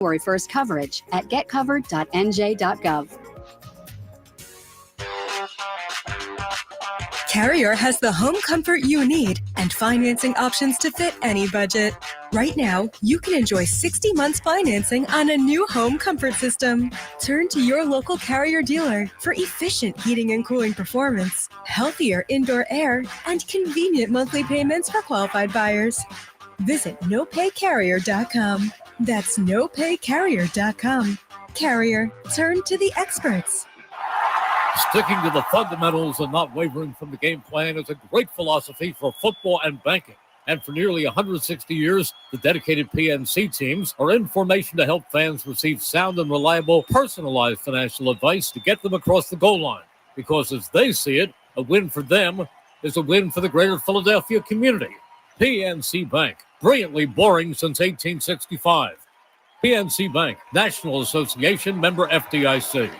January 1st coverage at getcovered.nj.gov. Carrier has the home comfort you need and financing options to fit any budget. Right now, you can enjoy 60 months financing on a new home comfort system. Turn to your local Carrier dealer for efficient heating and cooling performance, healthier indoor air, and convenient monthly payments for qualified buyers. Visit nopaycarrier.com. That's nopaycarrier.com. Carrier, turn to the experts. Sticking to the fundamentals and not wavering from the game plan is a great philosophy for football and banking. And for nearly 160 years, the dedicated PNC teams are in formation to help fans receive sound and reliable, personalized financial advice to get them across the goal line. Because as they see it, a win for them is a win for the greater Philadelphia community. PNC Bank, brilliantly boring since 1865. PNC Bank, National Association, member FDIC.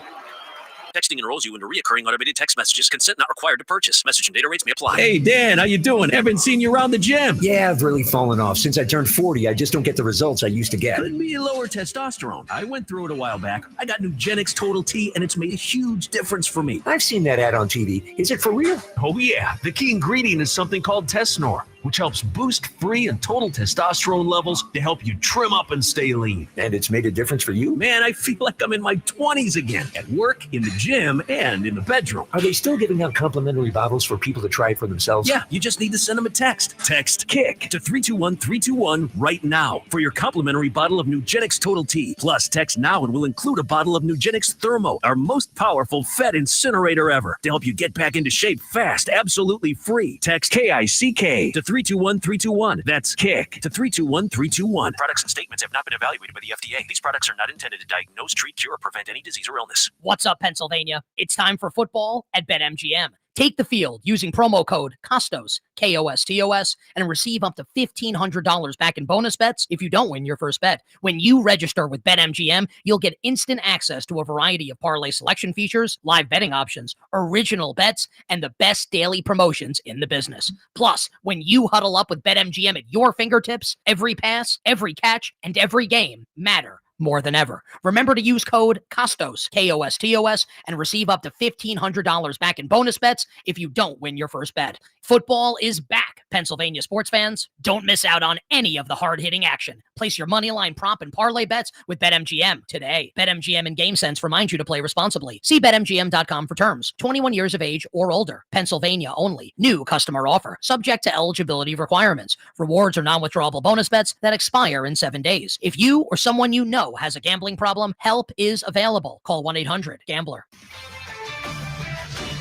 Texting enrolls you into recurring automated text messages. Consent not required to purchase. Message and data rates may apply. Hey, Dan, how you doing? Haven't seen you around the gym. Yeah, I've really fallen off. Since I turned 40, I just don't get the results I used to get. Could be lower testosterone. I went through it a while back. I got Nugenix Total T, and it's made a huge difference for me. I've seen that ad on TV. Is it for real? Oh, yeah. The key ingredient is something called Tesnor, which helps boost free and total testosterone levels to help you trim up and stay lean. And it's made a difference for you? Man, I feel like I'm in my 20s again, at work, in the gym, and in the bedroom. Are they still giving out complimentary bottles for people to try for themselves? Yeah, you just need to send them a text. Text KICK to 321-321 right now for your complimentary bottle of Nugenix Total T. Plus, text now and we'll include a bottle of Nugenix Thermo, our most powerful fat incinerator ever, to help you get back into shape fast, absolutely free. Text KICK to 321-321. That's KICK to 321-321. Products and statements have not been evaluated by the FDA. These products are not intended to diagnose, treat, cure, or prevent any disease or illness. What's up, Pennsylvania? It's time for football at BetMGM. Take the field using promo code KOSTOS, KOSTOS, and receive up to $1,500 back in bonus bets if you don't win your first bet. When you register with BetMGM, you'll get instant access to a variety of parlay selection features, live betting options, original bets, and the best daily promotions in the business. Plus, when you huddle up with BetMGM at your fingertips, every pass, every catch, and every game matter more than ever. Remember to use code KOSTOS, KOSTOS, and receive up to $1,500 back in bonus bets if you don't win your first bet. Football is back, Pennsylvania sports fans. Don't miss out on any of the hard-hitting action. Place your moneyline prop and parlay bets with BetMGM today. BetMGM and GameSense remind you to play responsibly. See BetMGM.com for terms. 21 years of age or older. Pennsylvania only. New customer offer. Subject to eligibility requirements. Rewards are non-withdrawable bonus bets that expire in 7 days. If you or someone you know has a gambling problem, help is available. Call 1-800-GAMBLER.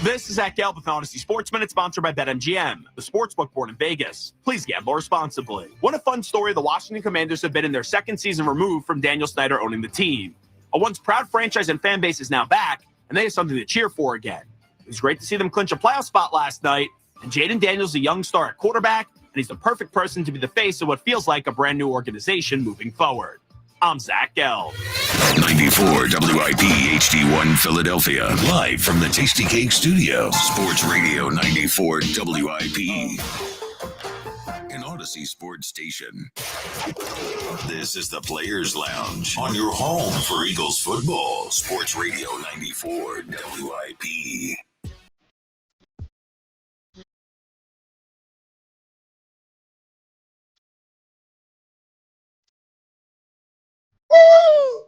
This is Zach Gelb with Honesty Sports Minute, sponsored by BetMGM, the sportsbook board in Vegas. Please gamble responsibly. What a fun story the Washington Commanders have been in their second season removed from Daniel Snyder owning the team. A once proud franchise and fan base is now back, and they have something to cheer for again. It was great to see them clinch a playoff spot last night, and Jaden Daniels, a young star at quarterback, and he's the perfect person to be the face of what feels like a brand new organization moving forward. I'm Zach Gelb. 94 WIP HD1 Philadelphia. Live from the Tasty Cake Studio. Sports Radio 94 WIP. An Odyssey Sports Station. This is the Players Lounge on your home for Eagles football. Sports Radio 94 WIP. Woo!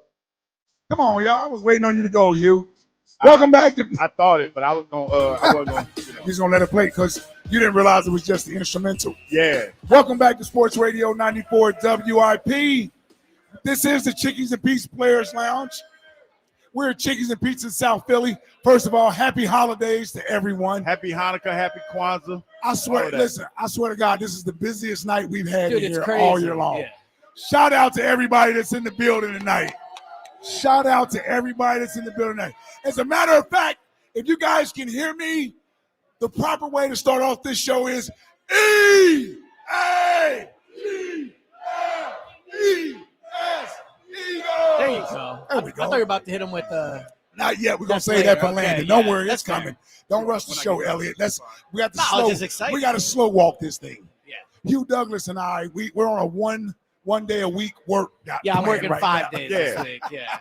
Come on, y'all. I was waiting on you to go, Hugh. Welcome back to. I thought it, but I wasn't going. He's gonna let it play because you didn't realize it was just the instrumental. Yeah. Welcome back to Sports Radio 94 WIP. This is the Chickies and Pizza Players Lounge. We're at Chickies and Pizza in South Philly. First of all, happy holidays to everyone. Happy Hanukkah, happy Kwanzaa. I swear to God, this is the busiest night we've had here crazy. all year long. Yeah. Shout out to everybody that's in the building tonight. Shout out to everybody that's in the building tonight. As a matter of fact, if you guys can hear me, the proper way to start off this show is E-A-E-L-E-S, Eagles. There you go. There we go. I thought you were about to hit him with Not yet. We're gonna say that for Landon. Don't worry, it's coming. Don't rush the show, Eliot. We got to slow walk this thing. Yeah. Hugh Douglas and I, we're on a one day a week work. Yeah, I'm working right 5 now. days this week. Yeah.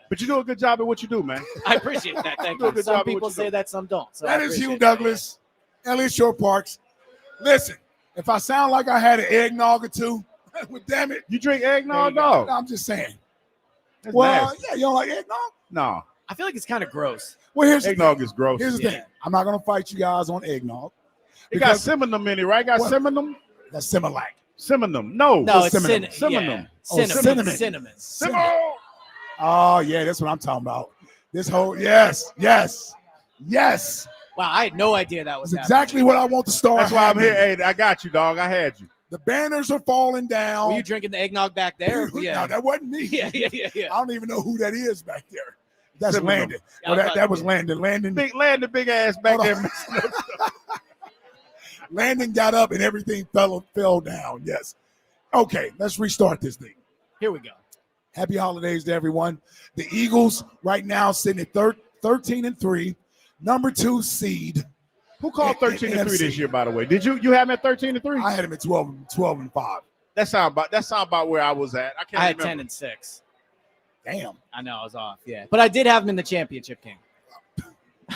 But you do a good job at what you do, man. I appreciate that. Thank do a you. good Some job at what people you say do. that, some don't. So That is Hugh Douglas, Eliot Shorr-Parks. Listen, if I sound like I had an eggnog or two, well, damn it. You drink eggnog, No, dog? I'm just saying. That's Well, nasty. yeah, you don't like eggnog? No. I feel like it's kind of gross. Well, here's Eggnog the is gross. Here's the thing. I'm not going to fight you guys on eggnog. It got cinnamon in it, right? Got cinnamon? That's Similac. Cinnamon. No, it's cinnamon. cinnamon. Cinnamon. Cinnamon. Oh, yeah, that's what I'm talking about. This whole, yes. Wow, I had no idea that was That's exactly what I want to start. That's why I'm here. happening. Hey, I got you, dog. I had you. The banners are falling down. Were you drinking the eggnog back there? Yeah. No, that wasn't me. Yeah. I don't even know who that is back there. That's Cinnamon. Landon. Yeah, Well, that was Landon. Landon Big ass back Hold there. on. Landon got up and everything fell down. Yes. Okay, let's restart this thing. Here we go. Happy holidays to everyone. The Eagles right now sitting at 13-3, number 2 seed. Who called in 13-3 NFC. this year, by the way? Did you have him at 13-3? I had him at 12-5. That sound about where I was at. I can't I had remember. 10-6. Damn. I know I was off. Yeah, but I did have him in the championship game.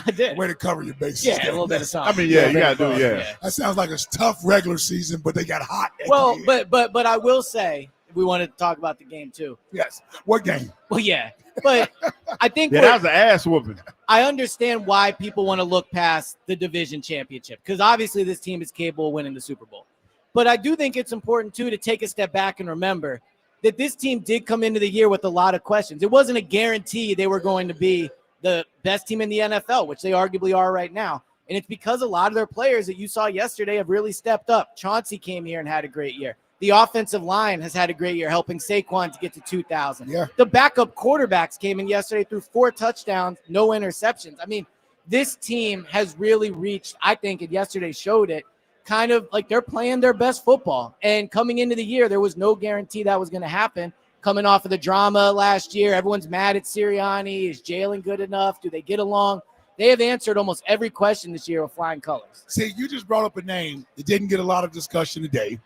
I did. Way to cover your bases. Yeah, a little bit of something. I mean, yeah, you gotta do it, yeah. That sounds like a tough regular season, but they got hot. at Well, the end. but I will say we wanted to talk about the game too. Yes. What game? Well, yeah, but I think Yeah, that was an ass whooping. I understand why people want to look past the division championship because obviously this team is capable of winning the Super Bowl. But I do think it's important too to take a step back and remember that this team did come into the year with a lot of questions. It wasn't a guarantee they were going to be the best team in the NFL, which they arguably are right now. And it's because a lot of their players that you saw yesterday have really stepped up. Chauncey came here and had a great year. The offensive line has had a great year, helping Saquon to get to 2,000. Yeah. The backup quarterbacks came in yesterday, threw 4 touchdowns, no interceptions. I mean, this team has really reached, I think, and yesterday showed it, kind of like they're playing their best football. And coming into the year, there was no guarantee that was going to happen. Coming off of the drama last year, everyone's mad at Sirianni. Is Jalen good enough? Do they get along? They have answered almost every question this year with flying colors. See, you just brought up a name that didn't get a lot of discussion today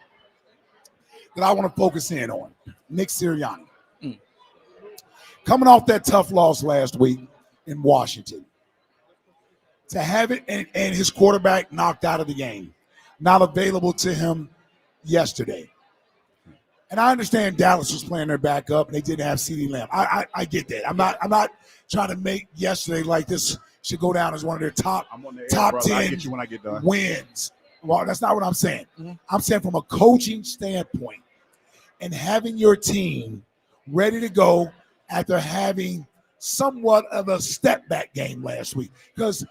that I want to focus in on. Nick Sirianni. Coming off that tough loss last week in Washington. To have it and his quarterback knocked out of the game. Not available to him yesterday. And I understand Dallas was playing their backup and they didn't have CeeDee Lamb. I get that. I'm not trying to make yesterday like this should go down as one of their top 10 I'll get you when I get done. wins. Well, that's not what I'm saying. I'm saying from a coaching standpoint and having your team ready to go after having somewhat of a step back game last week. Because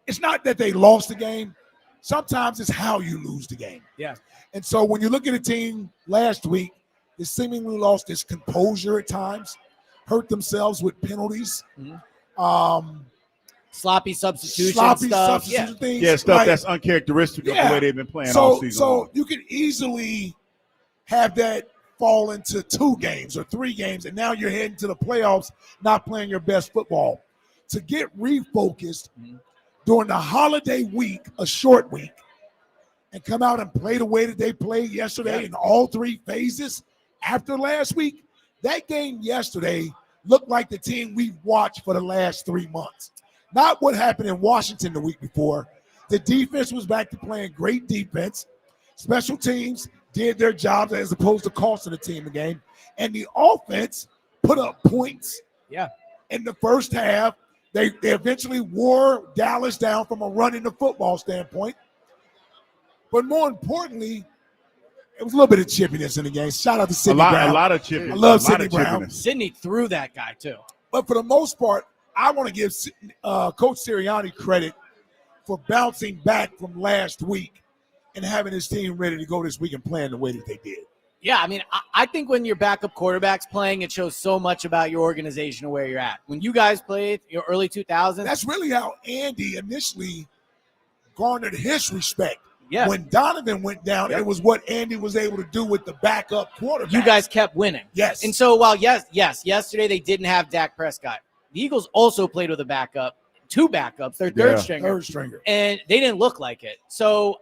it's not that they lost the game. Sometimes it's how you lose the game. Yeah. And so when you look at a team last week, they seemingly lost its composure at times, hurt themselves with penalties. Sloppy substitution stuff. Things. Yeah, stuff like, that's uncharacteristic of the way they've been playing all season. So you can easily have that fall into 2 games or 3 games, and now you're heading to the playoffs not playing your best football. To get refocused during the holiday week, a short week, and come out and play the way that they played yesterday in all 3 phases after last week, that game yesterday looked like the team we've watched for the last 3 months. Not what happened in Washington the week before. The defense was back to playing great defense. Special teams did their jobs as opposed to costing the team a game. And the offense put up points in the first half. They eventually wore Dallas down from a running the football standpoint. But more importantly, it was a little bit of chippiness in the game. Shout out to Sidney Brown. A lot of chippiness. I love Sidney Brown. Sidney threw that guy too. But for the most part, I want to give Coach Sirianni credit for bouncing back from last week and having his team ready to go this week and playing the way that they did. Yeah, I mean, I think when your backup quarterback's playing, it shows so much about your organization and where you're at. When you guys played your early 2000s. That's really how Andy initially garnered his respect. Yeah. When Donovan went down, it was what Andy was able to do with the backup quarterback. You guys kept winning. Yes. And so while, yesterday they didn't have Dak Prescott. The Eagles also played with a backup, 2 backups, their third stringer. Third stringer. And they didn't look like it. So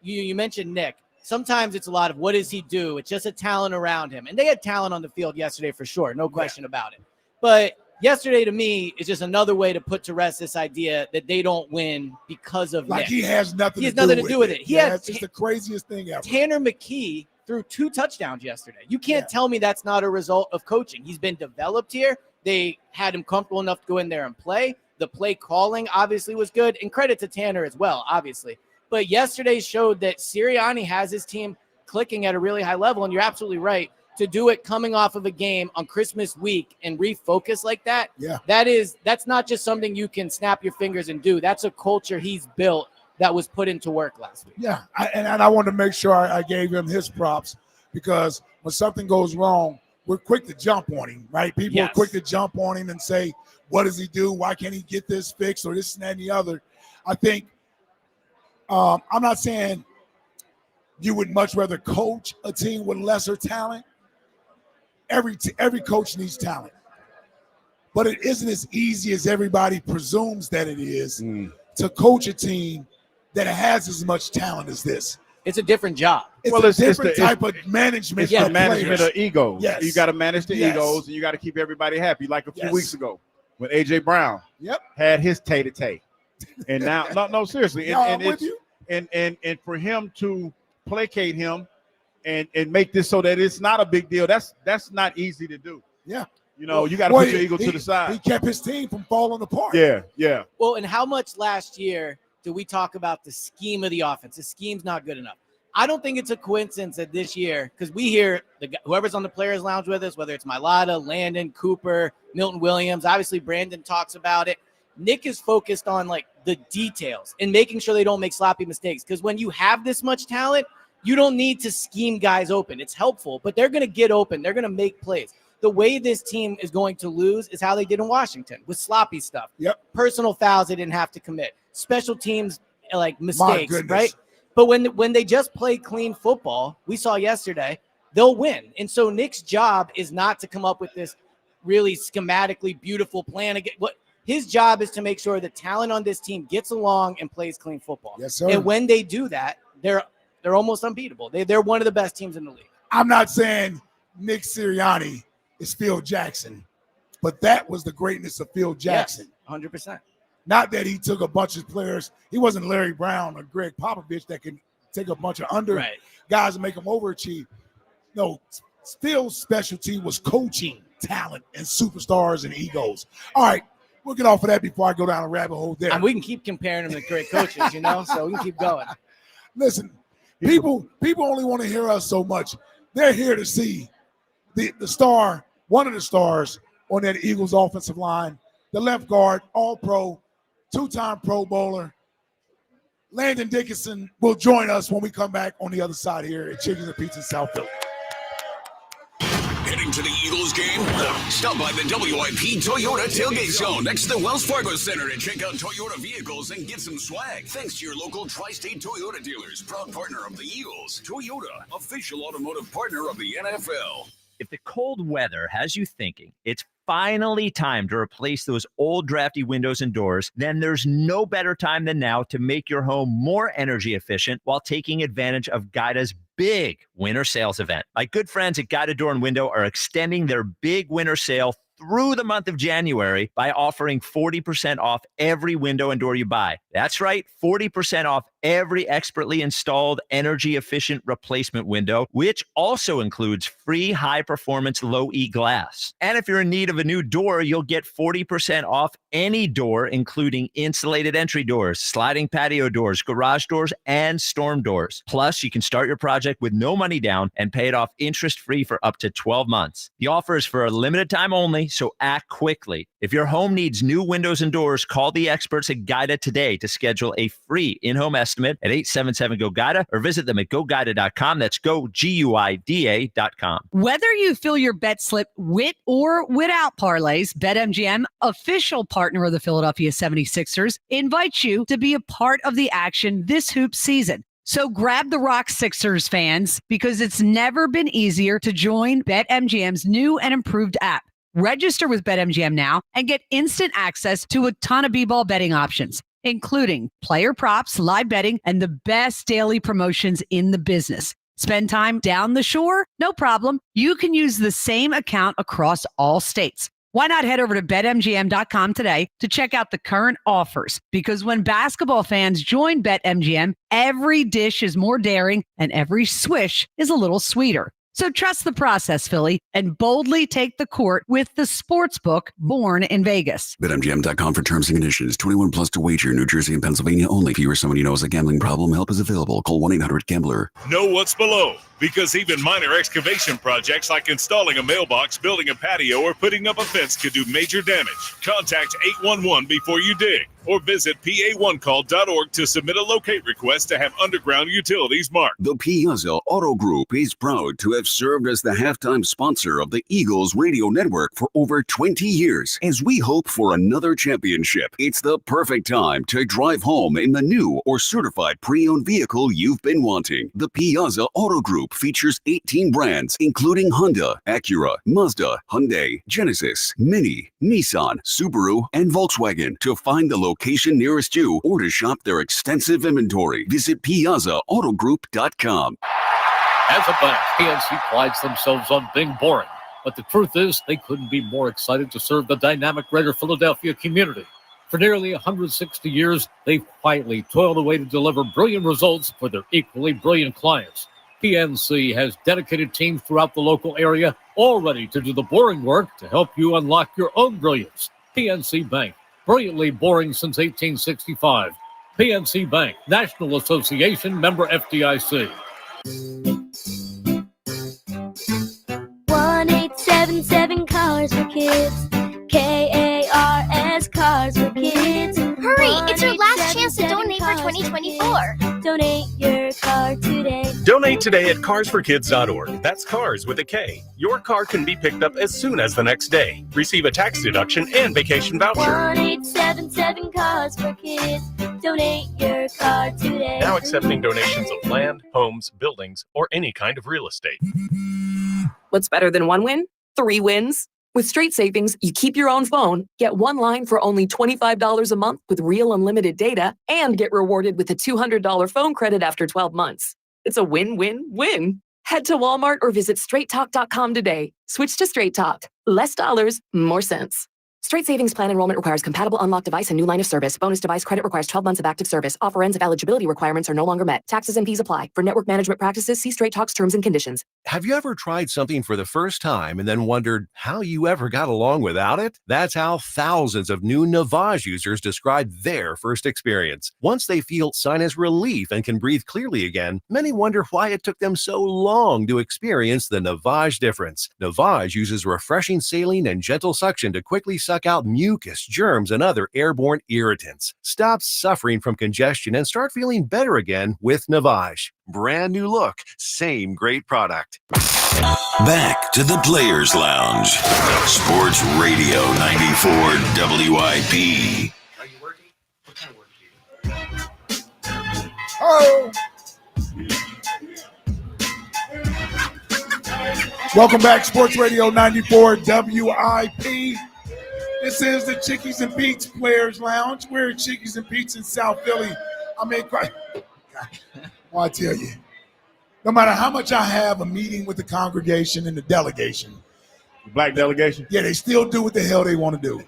you mentioned Nick. sometimes it's a lot of what does he do? It's just a talent around him. And they had talent on the field yesterday for sure. No question about it. But yesterday to me is just another way to put to rest this idea that they don't win because of like Nick. he has nothing to do with it. It's the craziest thing ever. Tanner McKee threw 2 touchdowns yesterday. You can't tell me that's not a result of coaching. He's been developed here. They had him comfortable enough to go in there and play. The play calling obviously was good, and credit to Tanner as well, obviously. But yesterday showed that Sirianni has his team clicking at a really high level, and you're absolutely right. To do it coming off of a game on Christmas week and refocus like that, that's not just something you can snap your fingers and do. That's a culture he's built that was put into work last week. Yeah, and I wanted to make sure I gave him his props, because when something goes wrong, we're quick to jump on him, right? People are quick to jump on him and say, what does he do? Why can't he get this fixed or this and that and the other? I think I'm not saying you would much rather coach a team with lesser talent. Every coach needs talent, but it isn't as easy as everybody presumes that it is to coach a team that has as much talent as this. It's a different job. It's a different type of management. It's the management of egos. Yes. You got to manage the egos, and you got to keep everybody happy. Like a few weeks ago when A.J. Brown had his tay-to-tay. And now, no, seriously. And for him to placate him and make this so that it's not a big deal, that's not easy to do. Yeah. You know, you got to put your ego to the side. He kept his team from falling apart. Yeah. Well, and how much last year do we talk about the scheme of the offense? The scheme's not good enough. I don't think it's a coincidence that this year, because we hear whoever's on the Players Lounge with us, whether it's Mailata, Landon, Cooper, Milton Williams, obviously Brandon talks about it. Nick is focused on like the details and making sure they don't make sloppy mistakes. Because when you have this much talent, you don't need to scheme guys open. It's helpful, but they're going to get open. They're going to make plays. The way this team is going to lose is how they did in Washington with sloppy stuff. Personal fouls they didn't have to commit. Special teams like mistakes, right? But when they just play clean football, we saw yesterday, they'll win. And so Nick's job is not to come up with this really schematically beautiful plan. His job is to make sure the talent on this team gets along and plays clean football. Yes, sir. And when they do that, they're almost unbeatable. They're one of the best teams in the league. I'm not saying Nick Sirianni is Phil Jackson, but that was the greatness of Phil Jackson. Yes, 100%. Not that he took a bunch of players. He wasn't Larry Brown or Greg Popovich that can take a bunch of guys and make them overachieve. No, Phil's specialty was coaching talent and superstars and egos. All right, we'll get off of that before I go down a rabbit hole there. And we can keep comparing them to great coaches, so we can keep going. Listen, people only want to hear us so much. They're here to see the star, one of the stars on that Eagles offensive line, the left guard, all-pro, 2-time Pro Bowler. Landon Dickerson will join us when we come back on the other side here at Chickie and Pizza South Philly. Heading to the Eagles game? Stop by the WIP Toyota Tailgate Zone next to the Wells Fargo Center to check out Toyota vehicles and get some swag. Thanks to your local Tri-State Toyota dealers, proud partner of the Eagles. Toyota, official automotive partner of the NFL. If the cold weather has you thinking it's finally time to replace those old drafty windows and doors, then there's no better time than now to make your home more energy efficient while taking advantage of Guida's big winter sales event. My good friends at Guida Door and Window are extending their big winter sale through the month of January by offering 40% off every window and door you buy. That's right, 40% off every expertly installed energy-efficient replacement window, which also includes free high-performance low-E glass. And if you're in need of a new door, you'll get 40% off any door, including insulated entry doors, sliding patio doors, garage doors, and storm doors. Plus, you can start your project with no money down and pay it off interest-free for up to 12 months. The offer is for a limited time only, so act quickly. If your home needs new windows and doors, call the experts at Guida today to schedule a free in-home estimate at 877-GO-GUIDA or visit them at GoGuida.com. That's GoGuida.com. Whether you fill your bet slip with or without parlays, BetMGM, official partner of the Philadelphia 76ers, invites you to be a part of the action this hoop season. So grab the Rock Sixers fans, because it's never been easier to join BetMGM's new and improved app. Register with BetMGM now and get instant access to a ton of b-ball betting options. including player props, live betting, and the best daily promotions in the business. Spend time down the shore? No problem. You can use the same account across all states. Why not head over to BetMGM.com today to check out the current offers? Because when basketball fans join BetMGM, every dish is more daring and every swish is a little sweeter. So trust the process, Philly, and boldly take the court with the sportsbook born in Vegas. BetMGM.com for terms and conditions. 21 plus to wager. New Jersey and Pennsylvania only. If you or someone you know has a gambling problem, help is available. Call 1-800-GAMBLER. Know what's below, because even minor excavation projects like installing a mailbox, building a patio, or putting up a fence can do major damage. Contact 811 before you dig, or visit PA1call.org to submit a locate request to have underground utilities marked. The Piazza Auto Group is proud to have served as the halftime sponsor of the Eagles radio network for over 20 years. As we hope for another championship, it's the perfect time to drive home in the new or certified pre-owned vehicle you've been wanting. The Piazza Auto Group features 18 brands, including Honda, Acura, Mazda, Hyundai, Genesis, Mini, Nissan, Subaru, and Volkswagen. To find the location nearest you or to shop their extensive inventory, visit PiazzaAutogroup.com. As a bank, PNC prides themselves on being boring. But the truth is, they couldn't be more excited to serve the dynamic greater Philadelphia community. For nearly 160 years, they've quietly toiled away to deliver brilliant results for their equally brilliant clients. PNC has dedicated teams throughout the local area, all ready to do the boring work to help you unlock your own brilliance. PNC Bank, brilliantly boring since 1865. PNC Bank, National Association member FDIC. 1-877 Cars for Kids. KARS Cars for Kids. Hurry! It's your last chance to donate for 2024. Donate your car today. Donate today at carsforkids.org. That's cars with a K. Your car can be picked up as soon as the next day. Receive a tax deduction and vacation voucher. 1-877 Cars for Kids. Donate your car today. Now accepting donations of land, homes, buildings, or any kind of real estate. What's better than one win? 3 wins. With Straight Savings, you keep your own phone, get one line for only $25 a month with real unlimited data, and get rewarded with a $200 phone credit after 12 months. It's a win-win-win. Head to Walmart or visit straighttalk.com today. Switch to Straight Talk. Less dollars, more sense. Straight Savings Plan enrollment requires compatible unlocked device and new line of service. Bonus device credit requires 12 months of active service. Offer ends if eligibility requirements are no longer met. Taxes and fees apply. For network management practices, see Straight Talk's terms and conditions. Have you ever tried something for the first time and then wondered how you ever got along without it? That's how thousands of new Navage users describe their first experience. Once they feel sinus relief and can breathe clearly again, many wonder why it took them so long to experience the Navage difference. Navage uses refreshing saline and gentle suction to quickly suck out mucus, germs, and other airborne irritants. Stop suffering from congestion and start feeling better again with Navage. Brand new look, same great product. Back to the Players Lounge. Sports Radio 94 WIP. Are you working? What kind of work? Oh! Welcome back, Sports Radio 94 WIP. This is the Chickies and Pete's Players Lounge. We're at Chickies and Pete's in South Philly. I mean, well, I tell you, no matter how much I have a meeting with the congregation and the delegation, black delegation, yeah, they still do what the hell they want to do.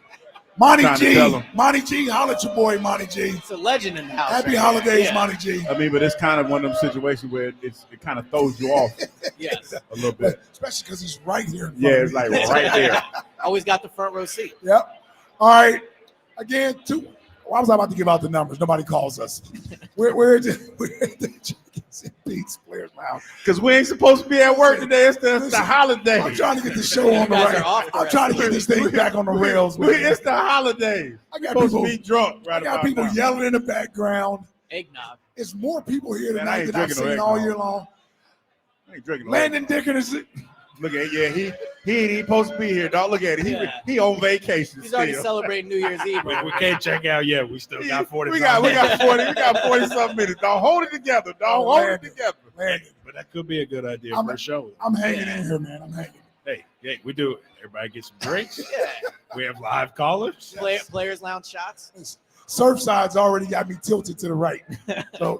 Monty G, holla at your boy, Monty G. It's a legend in the house. Happy holidays, Monty G. I mean, but it's kind of one of them situations where it kind of throws you off. Yes, a little bit, especially because he's right here. Yeah, it's like right there. Always got the front row seat. Yep. All right. Again, why was I about to give out the numbers? Nobody calls us. We're at the Chickies and Pete's Players Lounge. Because we ain't supposed to be at work today. It's the holiday. I'm trying to get the show on the rails. I'm trying to get this thing back on the rails. It's the holidays. I got supposed people to be drunk right I got about people now. yelling in the background. Eggnog. It's more people here Man, I tonight ain't than I've drinking no seen all eggnog. year long. I ain't drinking no Landon Dickerson. Look at he ain't supposed to be here, dog. Look at it. He on vacation. He's already still. celebrating New Year's Eve. We can't check out yet. We still got 40. We got 40 something minutes. Dog, hold it together, dog. Hold it together. Landon. But that could be a good idea for a show. I'm hanging in here, man. I'm hanging. Hey, we do it. Everybody get some drinks. We have live callers. Players Lounge shots. Surfside's already got me tilted to the right.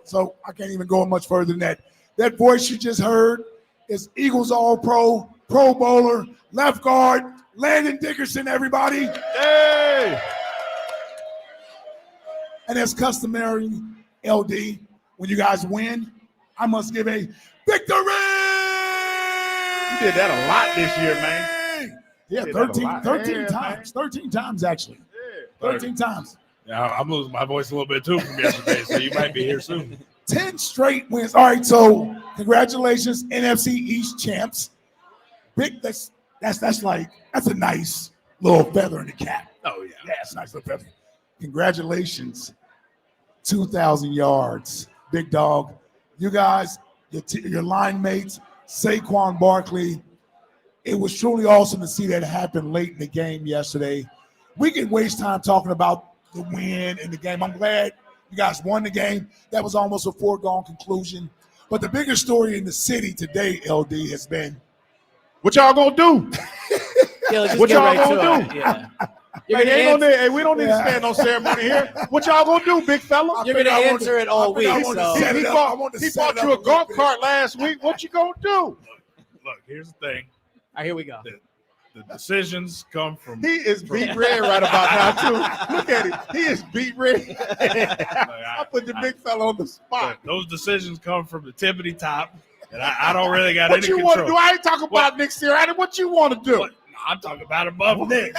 So I can't even go much further than that. That voice you just heard is Eagles All-Pro, Pro Bowler, left guard, Landon Dickerson, everybody. Hey! And as customary, LD, when you guys win, I must give a victory! You did that a lot this year, man. Yeah, 13 times. 13 times, actually. Yeah. 13 times. Yeah, I'm losing my voice a little bit too from yesterday, so you might be here soon. 10 straight wins. All right, so congratulations, NFC East champs. Big, that's a nice little feather in the cap. Oh, yeah. Yeah, it's a nice little feather. Congratulations, 2,000 yards. Big dog. You guys, your line mates, Saquon Barkley, it was truly awesome to see that happen late in the game yesterday. We can waste time talking about the win in the game. I'm glad you guys won the game. That was almost a foregone conclusion. But the bigger story in the city today, LD, has been what y'all gonna do? What y'all gonna do? Yeah. Hey, we don't need to stand no ceremony here. What y'all gonna do, big fella? You're gonna answer it all week. He bought you a golf cart last week. What you gonna do? Look, here's the thing. All right, here we go. The decisions come from. He is beat red right about now too. Look at him. He is beat red. I put the big fella on the spot. Those decisions come from the tippity top, and I don't really got what any you control. want to do? I ain't talking about Nick Sirianni. What you want to do? I'm talking about above Nick.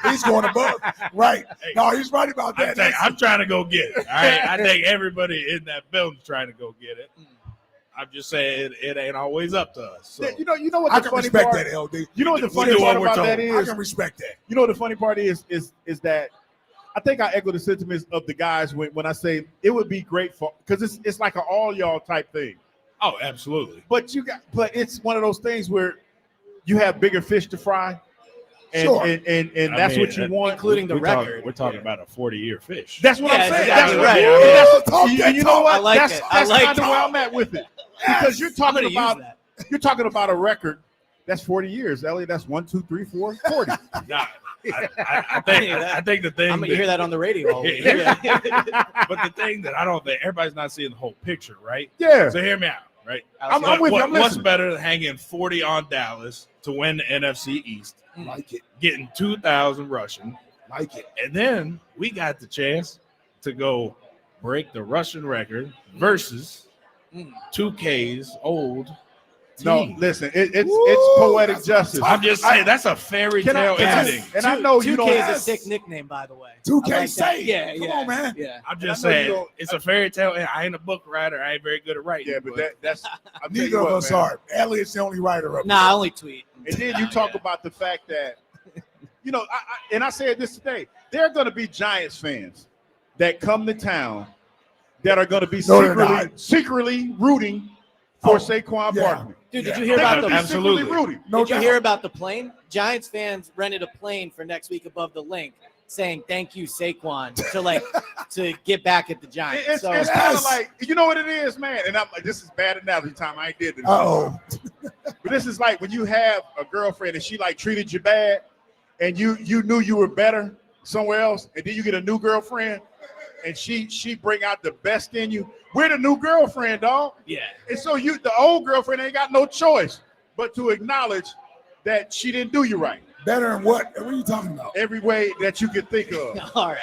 He's going above. Right. No, he's right about that. I'm trying to go get it. All right. I think everybody in that building's trying to go get it. I'm just saying it ain't always up to us. So. You know what I the can funny respect part, that, LD. You know what the funny part about that is? I can respect that. You know what the funny part is that I think I echo the sentiments of the guys when I say it would be great for because it's like an all y'all type thing. Oh, absolutely. But it's one of those things where you have bigger fish to fry. And, Sure. and that's what you want, including the record. We're talking about a 40-year fish. That's what I'm saying. Exactly That's right. right. You know what? I like that's it. I that's like kind of it. where I'm at with it. Because you're talking about a record that's 40 years, Eliot. That's 1, 2, 3, 4, 40. Nah, I think the thing. I'm gonna hear that on the radio all week. But the thing that I don't think everybody's not seeing the whole picture, right? Yeah. So hear me out, right? I'm with you. I'm What's listening. better than hanging 40 on Dallas to win the NFC East? Like it. Getting 2,000 rushing. Like it. And then we got the chance to go break the rushing record versus 2K's old team. No, listen, it's poetic justice. I'm just saying that's a fairy tale ending. And I know you don't. 2K is a sick nickname, by the way. 2K say. Yeah, Come on, man. Yeah. I'm just saying it's a fairy tale. And I ain't a book writer. I ain't very good at writing. Yeah, but that's Neither of us are. Elliot's the only writer up Nah, I only tweet. And then you talk about the fact that, I said this today, there are going to be Giants fans that come to town that are going to be secretly rooting for Saquon Barkley. Dude, did you hear about the absolutely rooting? Did you hear about the plane? Giants fans rented a plane for next week above the link, saying thank you Saquon to get back at the Giants. It's kind of like, you know what it is, man. And I'm like, this is bad analogy time. I ain't did this. But this is like when you have a girlfriend and she like treated you bad, and you knew you were better somewhere else, and then you get a new girlfriend, and she bring out the best in you. We're the new girlfriend, dog. Yeah. And so the old girlfriend ain't got no choice but to acknowledge that she didn't do you right. Better in what? What are you talking about? Every way that you could think of. All right.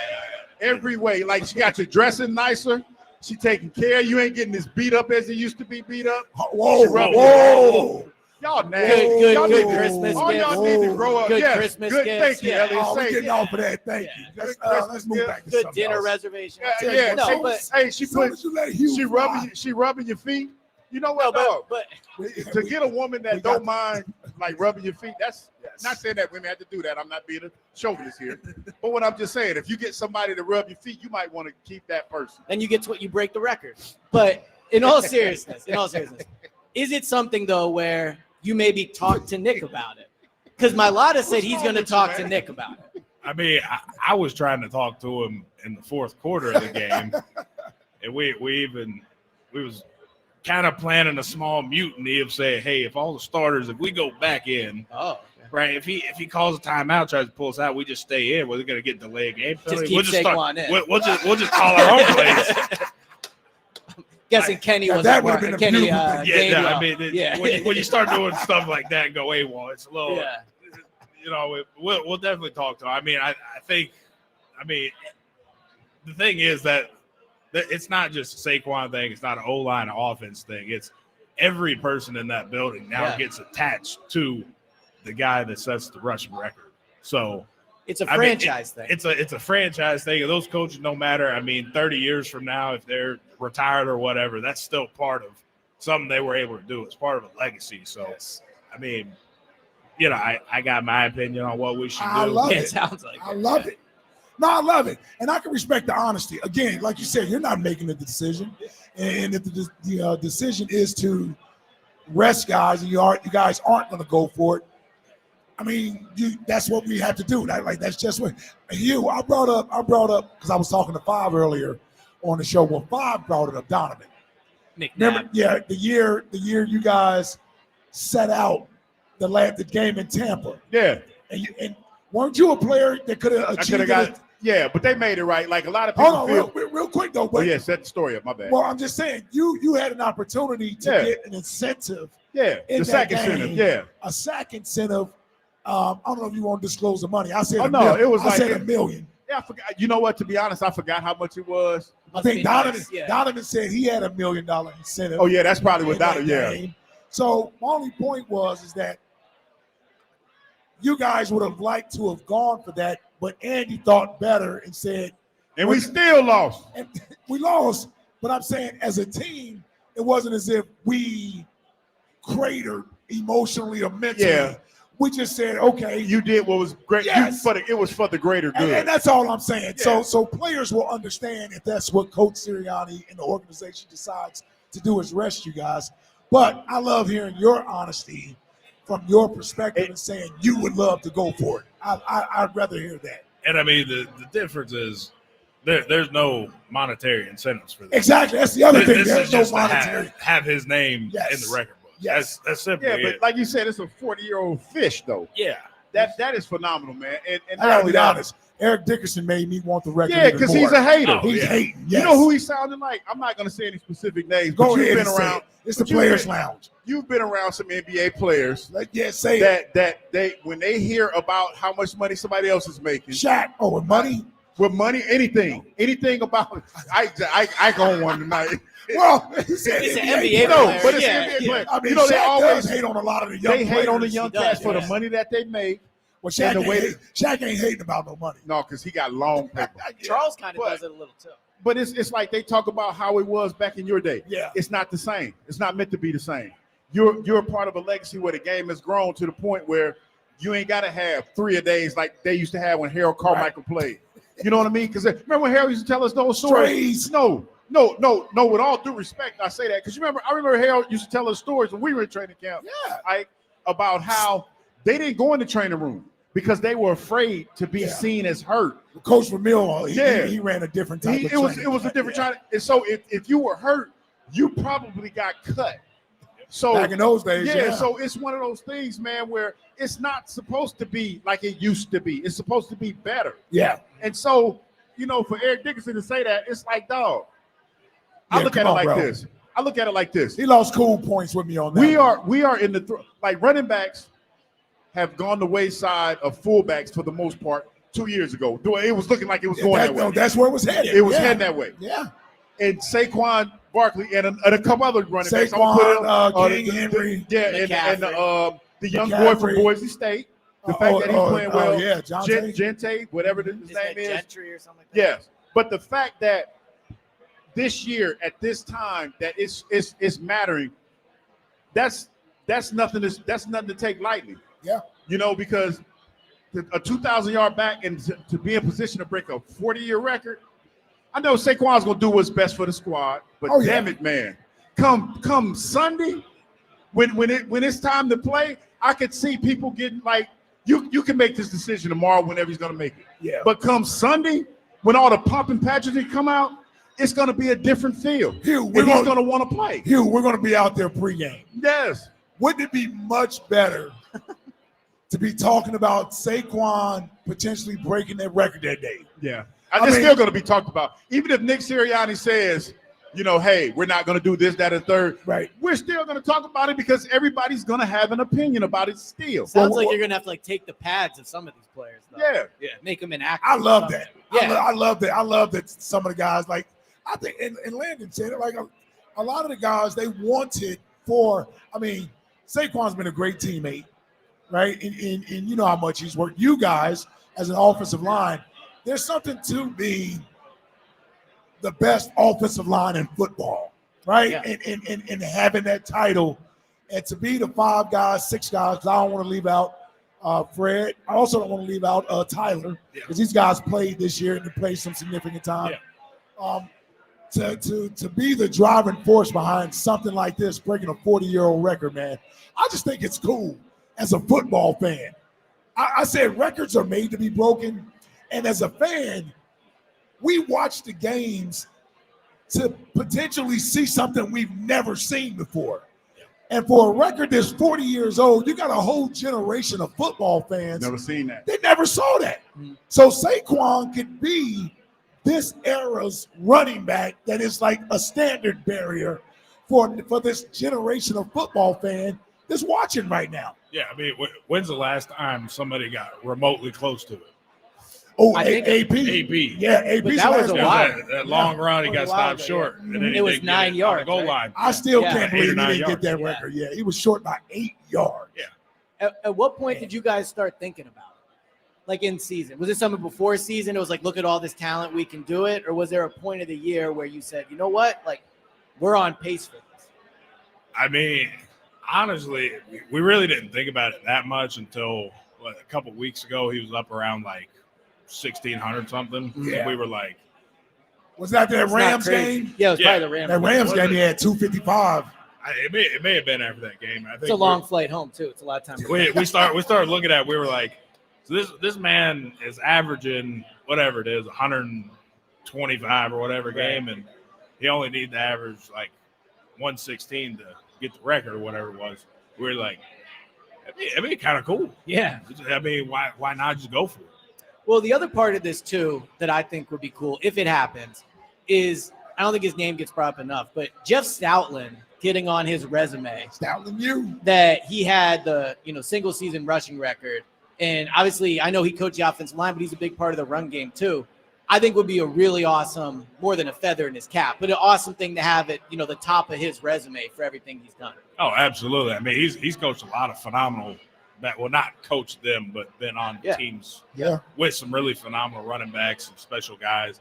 Every way. Like she got you dressing nicer. She taking care. You ain't getting as beat up as it used to be beat up. Whoa. Y'all nasty. Good Christmas all gift. y'all need to grow up. Good Yes, Christmas good. gift. Thank you, Eliot. Oh, we're Say getting it. off of that. Thank you. Let's move back to Good something dinner else. reservation. Yeah. No, but She rubbing your feet. You know what, dog? But to get a woman that don't mind like rubbing your feet, that's not saying that women have to do that. I'm not being a chauvinist here. But what I'm just saying, if you get somebody to rub your feet, you might want to keep that person. then you get to what you break the record. But in all seriousness, is it something though where you maybe talk to Nick about it? Because Mailata said he's going to talk to Nick about it. I mean, I was trying to talk to him in the fourth quarter of the game, and we was kind of planning a small mutiny of saying, hey, if all the starters, if we go back in, right, if he calls a timeout, tries to pull us out, we just stay in. We're going to get delayed game penalty. Just keep Saquon in. We'll just call our own plays. Guessing Kenny was that would have been a Kenny. beautiful thing. When you start doing stuff like that and go AWOL, it's a little. Yeah. We'll definitely talk to him. I mean, I think the thing is that it's not just a Saquon thing. It's not an O-line or offense thing. It's every person in that building now gets attached to the guy that sets the rushing record. So it's a franchise thing. It's a franchise thing. And those coaches, no matter, 30 years from now, if they're retired or whatever, that's still part of something they were able to do. It's part of a legacy. So, I got my opinion on what we should do. I love it. It sounds like I love it. No, I love it. And I can respect the honesty. Again, like you said, you're not making the decision. And if the decision is to rest guys and you guys aren't going to go for it, that's what we have to do. That's just what Hugh, I brought up because I was talking to Five earlier on the show. Well, Five brought it up, Donovan. Remember, the year you guys set out the game in Tampa. Yeah. And weren't you a player that could have achieved it? Yeah, but they made it right. Like a lot of people real quick though. But, set the story up. My bad. Well, I'm just saying you had an opportunity to get an incentive. Yeah, the sack incentive. Yeah, a sack incentive. I don't know if you want to disclose the money. I said it was $1 million. Yeah, I forgot. You know what? To be honest, I forgot how much it was. I think Donovan said he had $1 million incentive. Oh yeah, that's probably what Donovan. Yeah. So my only point is that you guys would have liked to have gone for that, but Andy thought better and said, and we still lost. And we lost, but I'm saying as a team, it wasn't as if we cratered emotionally or mentally. Yeah. We just said, okay, you did what was great. Yes. It was for the greater good. And that's all I'm saying. Yeah. So players will understand if that's what Coach Sirianni and the organization decides to do is rest you guys. But I love hearing your honesty from your perspective and saying you would love to go for it. I'd rather hear that. And the difference is there's no monetary incentives for this. Exactly. That's the other thing. This There's is no just monetary. to have his name in the record book. Yes. That's simply but it. like you said, it's a 40-year-old fish, though. Yeah. That is phenomenal, man. And I gotta be honest. Eric Dickerson made me want the record. Yeah, because he's a hater. He's hating. Yes. You know who he's sounding like? I'm not going to say any specific names. Go but ahead. You've been around. It's the Players Lounge. You've been around some NBA players. Say that they when they hear about how much money somebody else is making. Shaq. Oh, with money. With money, anything about it. I go on one tonight. Well, it's an NBA player. But it's an NBA player. Shaq they always hate on a lot of the young players. They hate on the young cats for the money that they make. Well, Shaq ain't hating about no money. No, because he got long paper. Charles kind of does it a little too. But it's like they talk about how it was back in your day. Yeah. It's not the same. It's not meant to be the same. You're a part of a legacy where the game has grown to the point where you ain't got to have 3 a days like they used to have when Harold Carmichael played. You know what I mean? Because remember when Harold used to tell us those stories? No. With all due respect, I say that because I remember Harold used to tell us stories when we were in training camp. Yeah. About how they didn't go in the training room because they were afraid to be seen as hurt. Coach Vermeil, he ran a different type of training. It was a different training. And so if you were hurt, you probably got cut. So back in those days, so it's one of those things, man, where it's not supposed to be like it used to be. It's supposed to be better. Yeah. And so, for Eric Dickerson to say that, it's like, dog. I look at it like this. He lost cool points with me on that. We are in the running backs have gone the wayside of fullbacks for the most part 2 years ago. It was looking like it was going that way. That's where it was headed. It was heading that way. Yeah. And Saquon Barkley and a couple other running backs. Saquon, King Henry. And the young boy from Boise State. The fact that he's playing well. Gente, whatever his name is. Gentry or something like that. Yes. But the fact that this year at this time that it's mattering, that's nothing to take lightly. Yeah. Because a 2,000-yard back and to be in position to break a 40-year record, I know Saquon's gonna do what's best for the squad, but damn it, man, come Sunday, when it's time to play, I could see people getting like, you can make this decision tomorrow whenever he's gonna make it. Yeah. But come Sunday, when all the pomp and pageantry come out, it's going to be a different feel. Hugh, he's going to want to play. Hugh, we're going to be out there pregame. Yes. Wouldn't it be much better to be talking about Saquon potentially breaking that record that day? Yeah. It's still going to be talked about. Even if Nick Sirianni says, hey, we're not going to do this, that, and third. Right. We're still going to talk about it because everybody's going to have an opinion about it still. Sounds like you're going to have to take the pads of some of these players, though. Yeah. Make them inactive. I love that. Yeah. I love that. I love that some of the guys, like, I think, and Landon said it, like a lot of the guys, they wanted Saquon's been a great teammate, right? And you know how much he's worked. You guys, as an offensive line, there's something to being the best offensive line in football, right? Yeah. And having that title, and to be the 5 guys, 6 guys, because I don't want to leave out Fred. I also don't want to leave out Tyler, because these guys played this year and they played some significant time. Yeah. To be the driving force behind something like this, breaking a 40-year-old record, man, I just think it's cool as a football fan. I said records are made to be broken, and as a fan, we watch the games to potentially see something we've never seen before. And for a record that's 40 years old, you got a whole generation of football fans. Never seen that. They never saw that. So Saquon could be this era's running back that is like a standard barrier for this generation of football fan that's watching right now. Yeah, when's the last time somebody got remotely close to it? Oh, I think AP. Yeah, AP. But that was a while. That long run, he got stopped short. And then It was 9 yards. On the goal line. I still Yeah. can't believe he 8 or 9 didn't get that yards. record. Yeah, he was short by 8 yards. Yeah. At what point did you guys start thinking about it? Like in season? Was it something before season? It was like, look at all this talent, we can do it? Or was there a point of the year where you said, you know what? Like, we're on pace for this? Honestly, we really didn't think about it that much until a couple weeks ago. He was up around like 1,600 something. Yeah. And we were like, Was that It's Rams not crazy. game? Yeah, it was probably the Rams. That Rams game, he had 255. it may have been after that game. I think It's a long flight home, too. It's a lot of time. we started looking at it, we were like, so this man is averaging whatever it is, 125 or whatever game, and he only needs to average like 116 to get the record or whatever it was. We were like, it'd be kind of cool. Yeah. Why not just go for it? Well, the other part of this, too, that I think would be cool, if it happens, is I don't think his name gets brought up enough, but Jeff Stoutland getting on his resume. Stoutland, that he had the single season rushing record. And obviously, I know he coached the offensive line, but he's a big part of the run game, too. I think would be a really awesome, more than a feather in his cap, but an awesome thing to have at the top of his resume for everything he's done. Oh, absolutely. He's coached a lot of phenomenal not coached them, but been on teams with some really phenomenal running backs and special guys.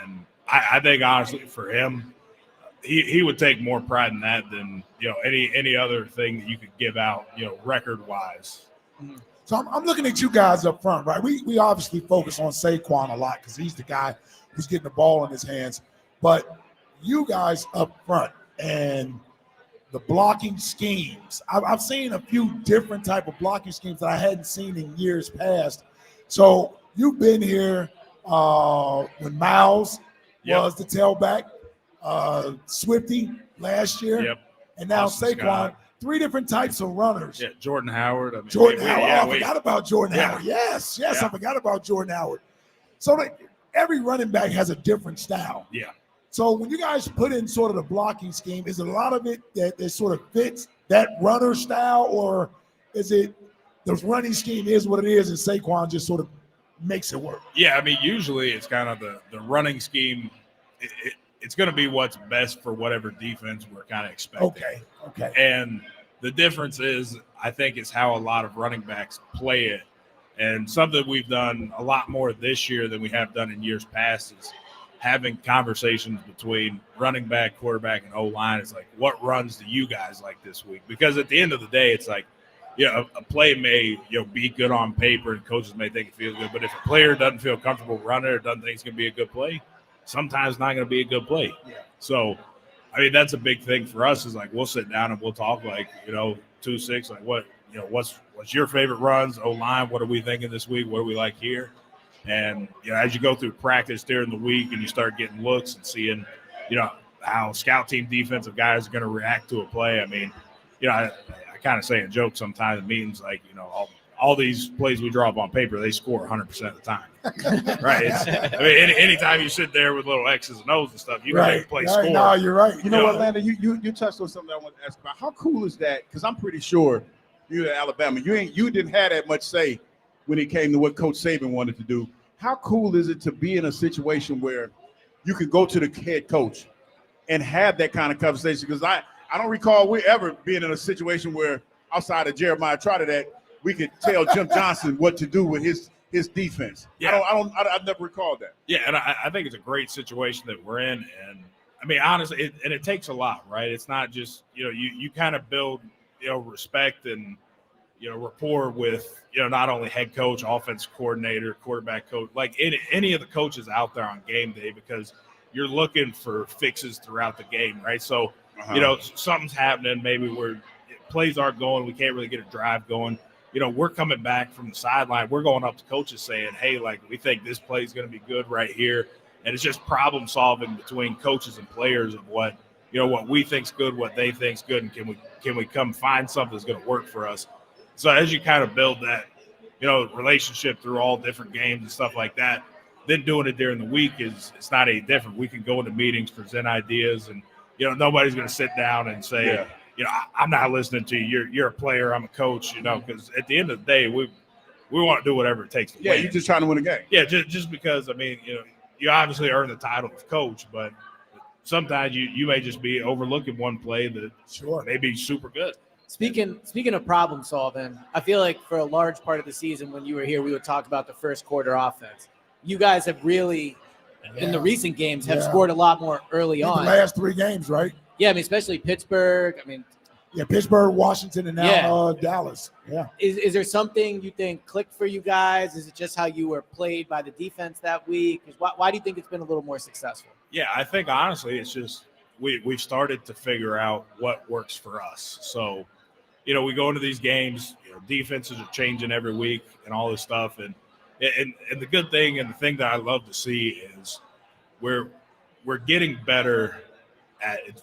And I think honestly for him, he would take more pride in that than any other thing that you could give out record wise. So I'm looking at you guys up front, right? We obviously focus on Saquon a lot because he's the guy who's getting the ball in his hands. But you guys up front and the blocking schemes, I've seen a few different type of blocking schemes that I hadn't seen in years past. So you've been here when Miles was the tailback, Swifty last year, and now Austin Saquon. Scott. 3 different types of runners. Yeah, Jordan Howard. Jordan Howard. I forgot about Jordan Howard. Yes, I forgot about Jordan Howard. So every running back has a different style. Yeah. So when you guys put in sort of the blocking scheme, is it a lot of it that sort of fits that runner style, or is it the running scheme is what it is and Saquon just sort of makes it work? Yeah, usually it's kind of the running scheme. It's going to be what's best for whatever defense we're kind of expecting. Okay. And the difference is, I think, is how a lot of running backs play it. And something we've done a lot more this year than we have done in years past is having conversations between running back, quarterback, and O-line. It's like, what runs do you guys like this week? Because at the end of the day, it's like, a play may be good on paper and coaches may think it feels good. But if a player doesn't feel comfortable running or doesn't think it's going to be a good play, sometimes not going to be a good play. Yeah. So, that's a big thing for us is like, we'll sit down and we'll talk like, 2-6, like what's your favorite runs, O-line, what are we thinking this week? What do we like here? And, as you go through practice during the week and you start getting looks and seeing, how scout team defensive guys are going to react to a play. I mean, I kind of say in joke sometimes in meetings, like, all these plays we draw up on paper, they score 100% of the time. Right? Anytime you sit there with little X's and O's and stuff, you can make a play score. No, you're right. You know what, Landon? You touched on something I want to ask about. How cool is that? Because I'm pretty sure you're at Alabama. You didn't have that much say when it came to what Coach Saban wanted to do. How cool is it to be in a situation where you can go to the head coach and have that kind of conversation? Because I don't recall we ever being in a situation where outside of Jeremiah Trotter that we could tell Jim Johnson what to do with his defense. Yeah. I've never recalled that. Yeah, and I think it's a great situation that we're in. And I mean, honestly, it takes a lot, right? It's not just, you kind of build, respect and, rapport with, not only head coach, offense coordinator, quarterback coach, like any of the coaches out there on game day, because you're looking for fixes throughout the game, right? So, something's happening, maybe where plays aren't going, we can't really get a drive going. We're coming back from the sideline. We're going up to coaches saying, hey, like, we think this play is going to be good right here. And it's just problem solving between coaches and players of what we think's good, what they think's good, and can we come find something that's going to work for us. So as you kind of build that, relationship through all different games and stuff like that, then doing it during the week it's not any different. We can go into meetings, present ideas, and, nobody's going to sit down and say, I'm not listening to you. You're a player. I'm a coach, because at the end of the day, we want to do whatever it takes to win. Yeah, you're just trying to win a game. Yeah, just because, I mean, you obviously earn the title of coach, but sometimes you may just be overlooking one play that may be super good. Speaking of problem solving, I feel like for a large part of the season when you were here, we would talk about the first quarter offense. You guys have really, in the recent games, have scored a lot more early on. The last 3 games, right? Yeah, I mean, especially Pittsburgh. I mean, Pittsburgh, Washington, and now Dallas. Yeah. Is there something you think clicked for you guys? Is it just how you were played by the defense that week? Why do you think it's been a little more successful? Yeah, I think honestly, it's just we've started to figure out what works for us. So, we go into these games. Defenses are changing every week and all this stuff, and the good thing and the thing that I love to see is we're getting better.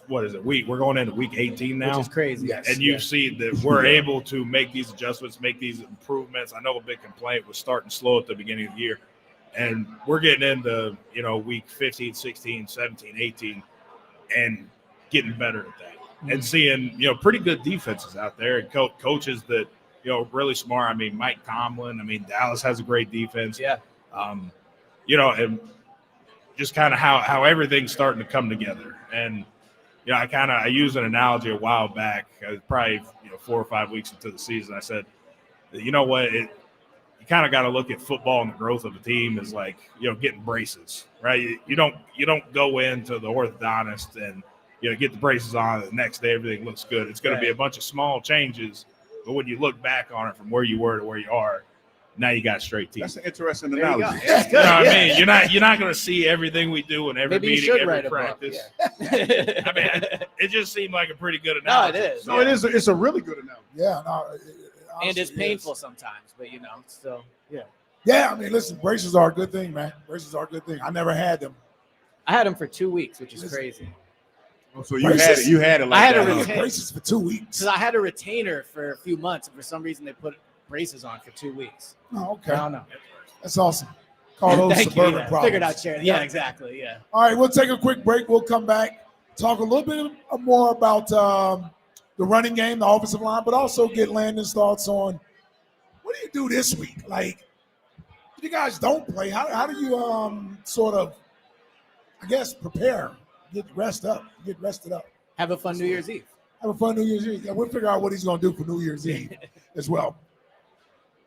What is it? We're going into week 18 now. Which is crazy. Yes, and you see that we're able to make these adjustments, make these improvements. I know a big complaint was starting slow at the beginning of the year. And we're getting into, week 15, 16, 17, 18, and getting better at that. And seeing, pretty good defenses out there and coaches that, really smart. I mean, Mike Tomlin. I mean, Dallas has a great defense. Yeah. And just kind of how everything's starting to come together. And, I used an analogy a while back, probably 4 or 5 weeks into the season. I said, you know what, you kind of got to look at football and the growth of a team as like, getting braces, right? You don't go into the orthodontist and, get the braces on, the next day everything looks good. It's going to be a bunch of small changes, but when you look back on it from where you were to where you are, now you got straight teeth. That's an interesting analogy. You know what I mean? You're not going to see everything we do in every meeting, every practice. I mean, it just seemed like a pretty good analogy. No, it is. No, it is. It's a really good analogy. Yeah, no. And it's painful sometimes, but still. Yeah. Yeah, I mean, listen, braces are a good thing, man. Braces are a good thing. I never had them. I had them for 2 weeks, which is crazy. Oh, so you had it like I had that. Braces for 2 weeks. Because I had a retainer for a few months, and for some reason they put braces on for 2 weeks. Oh, okay. I don't know. That's awesome. Call those suburban problems. Figured out sharing. Yeah, exactly. Yeah. All right, we'll take a quick break. We'll come back, talk a little bit more about the running game, the offensive line, but also get Landon's thoughts on what do you do this week? Like, if you guys don't play, how do you sort of, I guess, prepare, get rested up? Have a fun New Year's Eve. Have a fun New Year's Eve. Yeah, we'll figure out what he's going to do for New Year's Eve as well.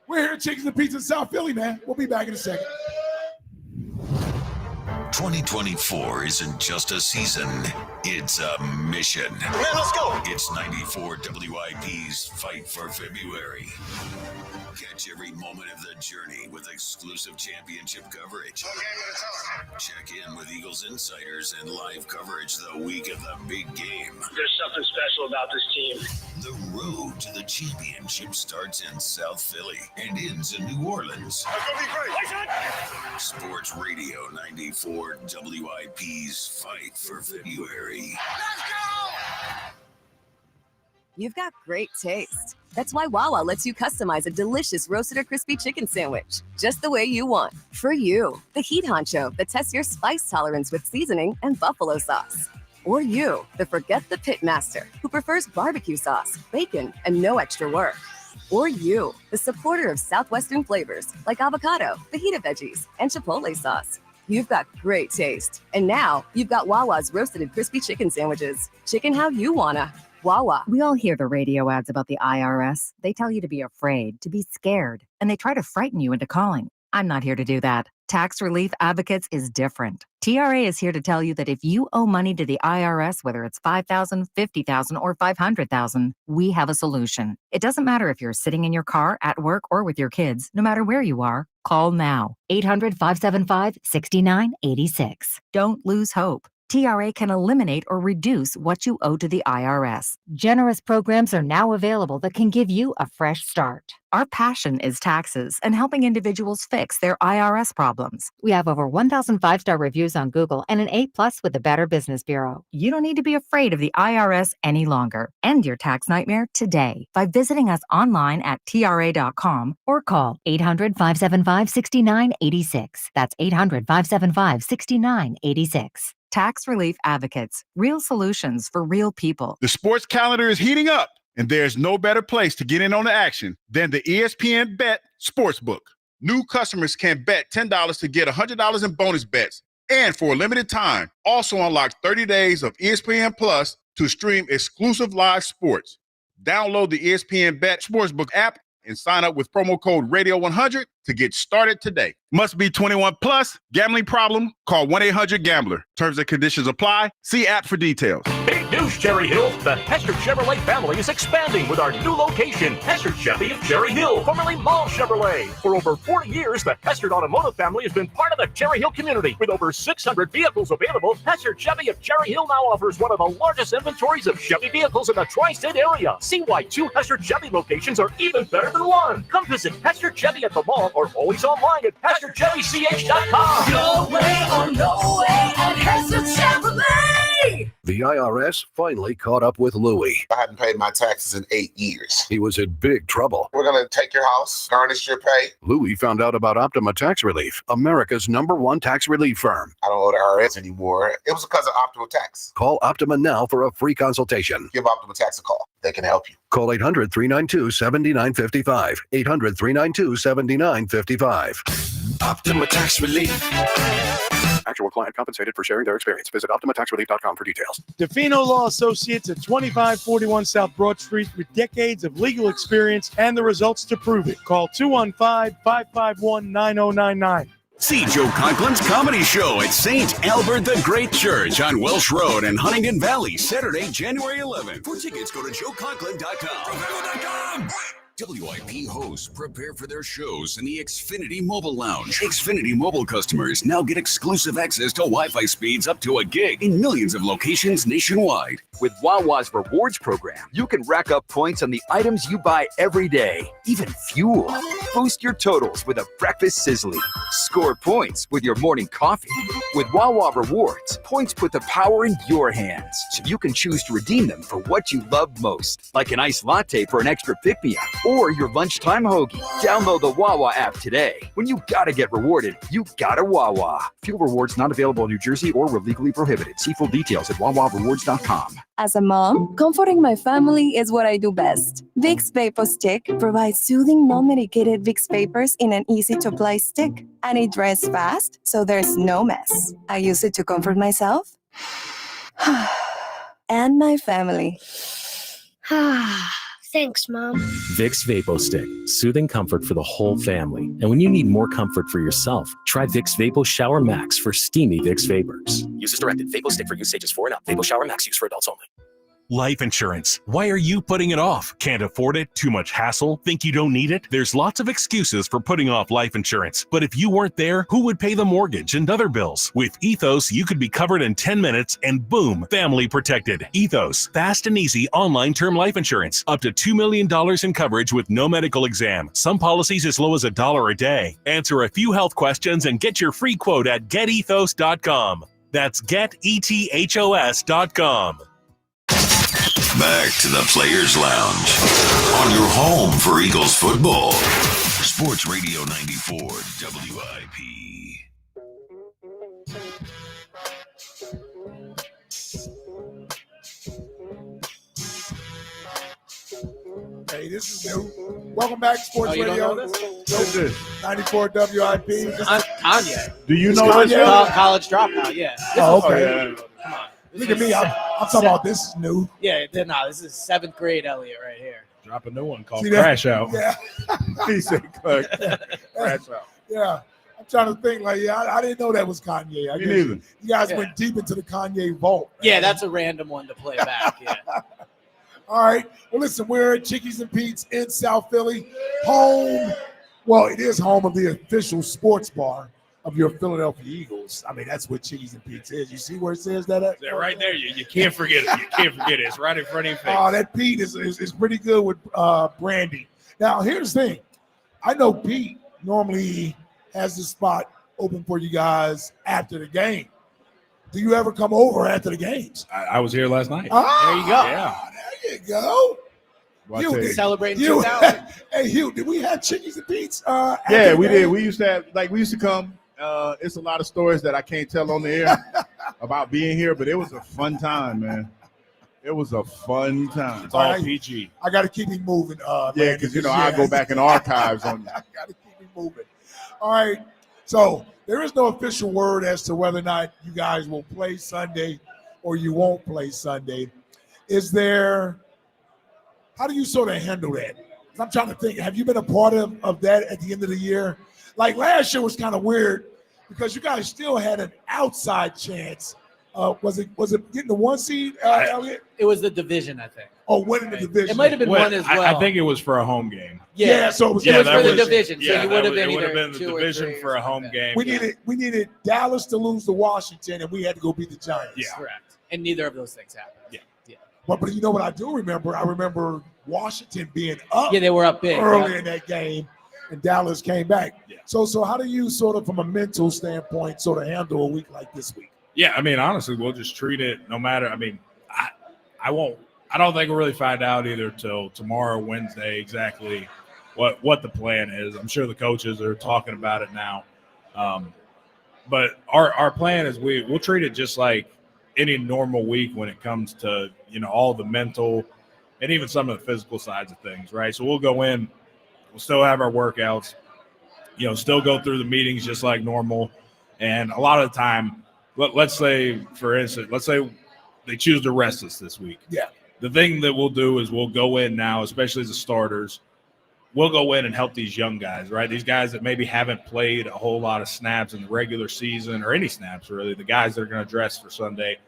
We're here at Chickies and Pizza in South Philly, man. We'll be back in a second. 2024 isn't just a season, it's a mission. Man, let's go. It's 94 WIP's Fight for February. Catch every moment of the journey with exclusive championship coverage. Check in with Eagles insiders and live coverage the week of the big game. There's something special about this team. The road to the championship starts in South Philly and ends in New Orleans. Sports Radio 94 WIP's Fight for February. You've got great taste. That's why Wawa lets you customize a delicious roasted or crispy chicken sandwich, just the way you want. For you, the heat honcho that tests your spice tolerance with seasoning and buffalo sauce. Or you, the forget the pit master, who prefers barbecue sauce, bacon, and no extra work. Or you, the supporter of Southwestern flavors like avocado, fajita veggies, and chipotle sauce. You've got great taste. And now, you've got Wawa's roasted and crispy chicken sandwiches. Chicken how you wanna. Wawa. We all hear the radio ads about the IRS. They tell you to be afraid, to be scared, and they try to frighten you into calling. I'm not here to do that. Tax Relief Advocates is different. TRA is here to tell you that if you owe money to the IRS, whether it's $5,000, $50,000, or $500,000, we have a solution. It doesn't matter if you're sitting in your car, at work, or with your kids. No matter where you are, call now. 800-575-6986. Don't lose hope. TRA can eliminate or reduce what you owe to the IRS. Generous programs are now available that can give you a fresh start. Our passion is taxes and helping individuals fix their IRS problems. We have over 1,000 5-star reviews on Google and an A+ with the Better Business Bureau. You don't need to be afraid of the IRS any longer. End your tax nightmare today by visiting us online at TRA.com or call 800-575-6986. That's 800-575-6986. Tax Relief Advocates, real solutions for real people. The sports calendar is heating up, and there's no better place to get in on the action than the ESPN Bet Sportsbook. New customers can bet $10 to get $100 in bonus bets, and for a limited time, also unlock 30 days of ESPN Plus to stream exclusive live sports. Download the ESPN Bet Sportsbook app and sign up with promo code Radio100 to get started today. Must be 21 plus. Gambling problem? Call 1-800-GAMBLER. Terms and conditions apply. See app for details. Big news, Cherry Hill. The Hester Chevrolet family is expanding with our new location, Hester Chevy of Cherry Hill, formerly Mall Chevrolet. For over 40 years, the Hester Automotive family has been part of the Cherry Hill community. With over 600 vehicles available, Hester Chevy of Cherry Hill now offers one of the largest inventories of Chevy vehicles in the tri-state area. See why 2 Hester Chevy locations are even better than one. Come visit Hester Chevy at the mall or always online at HesterChevyCH.com. No way or no way at Hester Chevrolet. The IRS finally caught up with Louie. I hadn't paid my taxes in 8 years. He was in big trouble. We're going to take your house, garnish your pay. Louie found out about Optima Tax Relief, America's #1 tax relief firm. I don't owe the IRS anymore. It was because of Optima Tax. Call Optima now for a free consultation. Give Optima Tax a call. They can help you. Call 800-392-7955. 800-392-7955. Optima Tax Relief. Actual client compensated for sharing their experience. Visit OptimaTaxRelief.com for details. DeFino Law Associates at 2541 South Broad Street with decades of legal experience and the results to prove it. Call 215-551-9099. See Joe Conklin's comedy show at St. Albert the Great Church on Welsh Road in Huntington Valley, Saturday, January 11th. For tickets, go to joeconklin.com. WIP hosts prepare for their shows in the Xfinity Mobile Lounge. Xfinity Mobile customers now get exclusive access to Wi-Fi speeds up to a gig in millions of locations nationwide. With Wawa's rewards program, you can rack up points on the items you buy every day, even fuel. Boost your totals with a breakfast sizzling. Score points with your morning coffee. With Wawa rewards, points put the power in your hands, so you can choose to redeem them for what you love most, like an iced latte for an extra pick-me-up, or your lunchtime hoagie. Download the Wawa app today. When you gotta get rewarded, you gotta Wawa. Fuel rewards not available in New Jersey or were legally prohibited. See full details at wawarewards.com. As a mom, comforting my family is what I do best. Vicks Vapor Stick provides soothing, non-medicated Vicks vapors in an easy-to-apply stick, and it dries fast, so there's no mess. I use it to comfort myself and my family. Thanks, Mom. Vicks Vapo Stick, soothing comfort for the whole family. And when you need more comfort for yourself, try Vicks Vapo Shower Max for steamy Vicks vapors. Use as directed. Vapo Stick for use ages 4 and up. Vapo Shower Max use for adults only. Life insurance. Why are you putting it off? Can't afford it? Too much hassle? Think you don't need it? There's lots of excuses for putting off life insurance. But if you weren't there, who would pay the mortgage and other bills? With Ethos, you could be covered in 10 minutes and boom, family protected. Ethos, fast and easy online term life insurance. Up to $2 million in coverage with no medical exam. Some policies as low as $1 a day. Answer a few health questions and get your free quote at getethos.com. That's getethos.com. Back to the Players Lounge on your home for Eagles football. Sports Radio 94 WIP. Hey, this is new. Welcome back, Sports Radio. What's this? 94 WIP. Kanye. Do you know Kanye? this? College Dropout, yeah. Oh, okay. Yeah. Come on. Look at me. I'm talking about this is new. Yeah, no, this is 7th grade Eliot right here. Drop a new one called See that? Crash Out. Yeah. He said, Crash Out. Yeah. I'm trying to think I didn't know that was Kanye. I Me guess neither. You guys went deep into the Kanye vault. Yeah, that's a random one to play back. Yeah. All right. Well, listen, we're at Chickies and Pete's in South Philly. Home. Well, it is home of the official sports bar of your Philadelphia Eagles. I mean, that's what Chickies and Pete's is. You see where it says that at? Yeah, right there. You can't forget it. You can't forget it. It's right in front of your face. Oh, that Pete is pretty good with brandy. Now, here's the thing. I know Pete normally has the spot open for you guys after the game. Do you ever come over after the games? I was here last night. There you go. Yeah. There you go. Hugh, Celebrating 2000. Hey, Hugh, did we have Chickies and Pete's? Yeah, we did. We used to come. It's a lot of stories that I can't tell on the air about being here, but it was a fun time, man. It was a fun time. It's all PG. I got to keep him moving. Yeah, because, I go back in archives on you. I got to keep him moving. All right. So there is no official word as to whether or not you guys will play Sunday or you won't play Sunday. Is there – how do you sort of handle that? I'm trying to think. Have you been a part of that at the end of the year? Like last year was kind of weird because you guys still had an outside chance. Was it getting the 1 seed, Eliot? It was the division, I think. Oh, winning the division. It might have been one as well. I think it was for a home game. Yeah, so it was for the was, division. So Yeah, you would have been it would either have been the 2 or division 3 for a home game. We needed Dallas to lose to Washington, and we had to go beat the Giants. Yeah. Correct. And neither of those things happened. Yeah. But you know what I do remember? I remember Washington being up. Yeah, they were up big early in that game, and Dallas came back. Yeah. So how do you sort of, from a mental standpoint, sort of handle a week like this week? Yeah, I mean, honestly, we'll just treat it no matter. I mean, I don't think we'll really find out either till tomorrow, Wednesday, exactly what the plan is. I'm sure the coaches are talking about it now. But our plan is we'll treat it just like any normal week when it comes to, all the mental and even some of the physical sides of things, right? So we'll go in, we'll still have our workouts, still go through the meetings just like normal. And a lot of the time, let's say, for instance, they choose to rest us this week. Yeah. The thing that we'll do is we'll go in now, especially as the starters, we'll go in and help these young guys, right? These guys that maybe haven't played a whole lot of snaps in the regular season or any snaps, really, the guys that are going to dress for Sunday.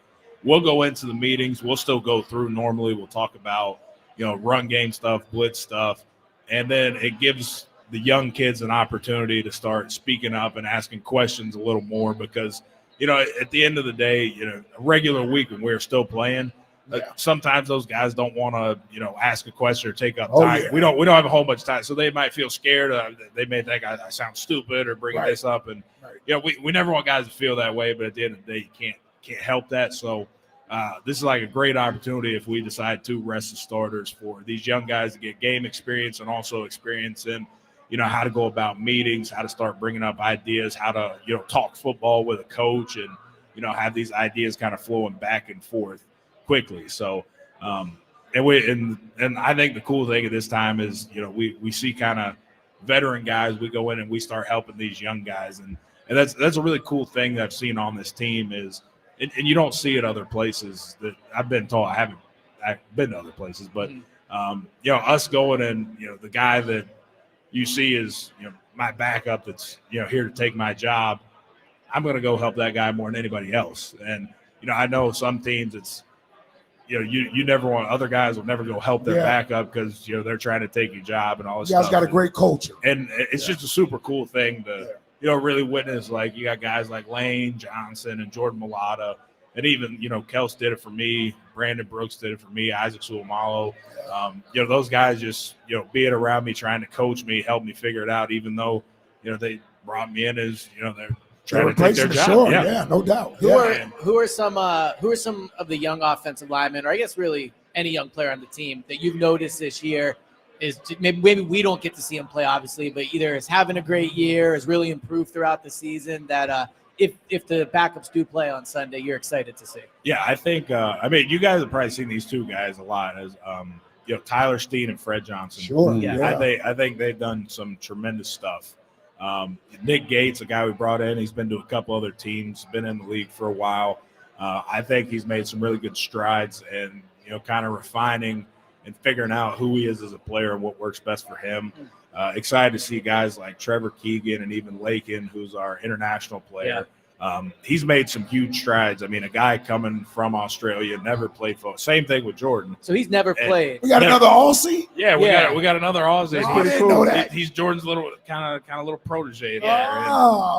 We'll go into the meetings. We'll still go through normally. We'll talk about, run game stuff, blitz stuff. And then it gives the young kids an opportunity to start speaking up and asking questions a little more because, at the end of the day, a regular week when we're still playing, sometimes those guys don't want to, ask a question or take up time. Yeah. We don't have a whole bunch of time. So they might feel scared. They may think I sound stupid or bring this up. And, we never want guys to feel that way. But at the end of the day, you can't help that. So this is like a great opportunity if we decide to rest the starters for these young guys to get game experience and also experience in, how to go about meetings, how to start bringing up ideas, how to, talk football with a coach and, have these ideas kind of flowing back and forth quickly. So, and I think the cool thing at this time is, we see kind of veteran guys. We go in and we start helping these young guys. And that's a really cool thing that I've seen on this team is, and you don't see it other places that I've been told. I've been to other places, but, us going and, the guy that you see is, my backup that's, here to take my job. I'm going to go help that guy more than anybody else. And, I know some teams you never want, other guys will never go help their backup because they're trying to take your job and all this You guys stuff. got a great culture, and it's just a super cool thing to really witness. Like, you got guys like Lane Johnson and Jordan Mailata, and even Kels did it for me, Brandon Brooks did it for me, Isaac Suamalo. Those guys just being around me, trying to coach me, help me figure it out, even though they brought me in as they're trying to take their job. Sure. Yeah, no doubt. Who are some of the young offensive linemen, or I guess really any young player on the team that you've noticed this year is maybe we don't get to see him play, obviously, but either is having a great year, has really improved throughout the season, that if the backups do play on Sunday, you're excited to see? Yeah, I think you guys have probably seen these two guys a lot, as Tyler Steen and Fred Johnson. Sure. Yeah. I think they've done some tremendous stuff. Nick Gates, a guy we brought in, he's been to a couple other teams, been in the league for a while. I think he's made some really good strides and kind of refining and figuring out who he is as a player and what works best for him. Excited to see guys like Trevor Keegan and even Lakin, who's our international player. He's made some huge strides. I mean, a guy coming from Australia, never played football. Same thing with Jordan. So he's never played. We got another Aussie? Yeah, we got another Aussie. Oh, I didn't know that. He's Jordan's little kind of little protege there.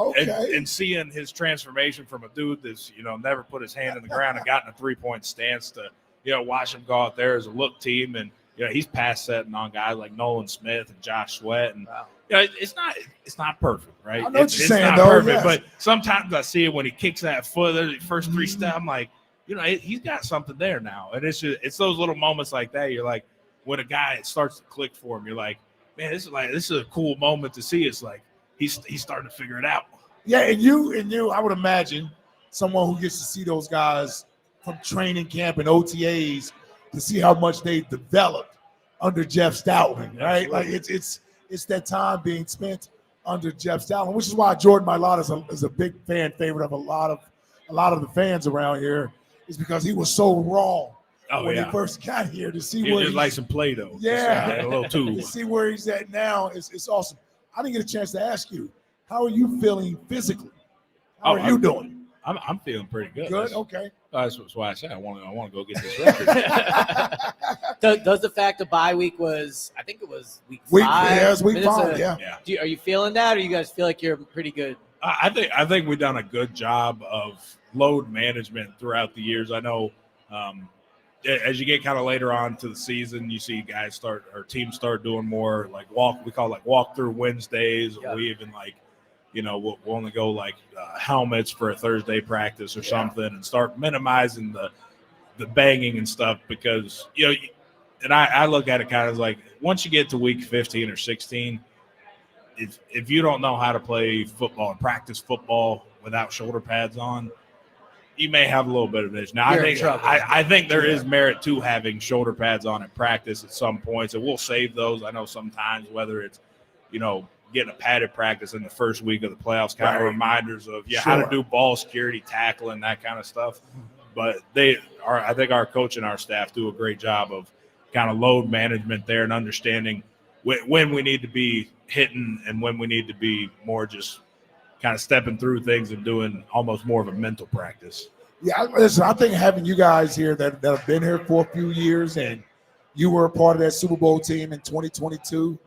Okay. And seeing his transformation from a dude that's never put his hand in the ground and gotten a 3-point stance to watch him go out there as a look team, and he's pass setting on guys like Nolan Smith and Josh Sweat, and it's not perfect, right? I know what you're saying, not though. perfect, Yes. but sometimes I see it when he kicks that foot, the first 3 steps. I'm like, he's got something there now, and it's those little moments like that. You're like, when a guy starts to click for him, you're like, man, this is a cool moment to see. It's like he's starting to figure it out. Yeah, and you, I would imagine someone who gets to see those guys from training camp and OTAs to see how much they developed under Jeff Stoutland, right? Like it's that time being spent under Jeff Stoutland, which is why Jordan Mailata is a big fan favorite of a lot of the fans around here, is because he was so raw when he first got here. To see where he's like some Play-Doh, a little tube. To see where he's at now is awesome. I didn't get a chance to ask you, how are you feeling physically? How are you doing? I'm feeling pretty good. Good, okay. That's why I said I want to go get this record. Does the fact the bye week was, I think it was week 5? Yeah, it was week 5, Are you feeling that, or you guys feel like you're pretty good? I think we've done a good job of load management throughout the years. I know as you get kind of later on to the season, you see teams start doing more like walk through Wednesdays. Or we even we'll only go helmets for a Thursday practice or something, and start minimizing the banging and stuff, because and I look at it kind of like, once you get to week 15 or 16, if you don't know how to play football and practice football without shoulder pads on, you may have a little bit of an issue. Now, I think there is merit to having shoulder pads on in practice at some points, and we'll save those. I know sometimes, whether it's getting a padded practice in the first week of the playoffs, kind of reminders of how to do ball security, tackling, that kind of stuff. But I think our coach and our staff do a great job of kind of load management there and understanding when we need to be hitting and when we need to be more just kind of stepping through things and doing almost more of a mental practice. Yeah, listen, I think having you guys here that have been here for a few years, and you were a part of that Super Bowl team in 2022,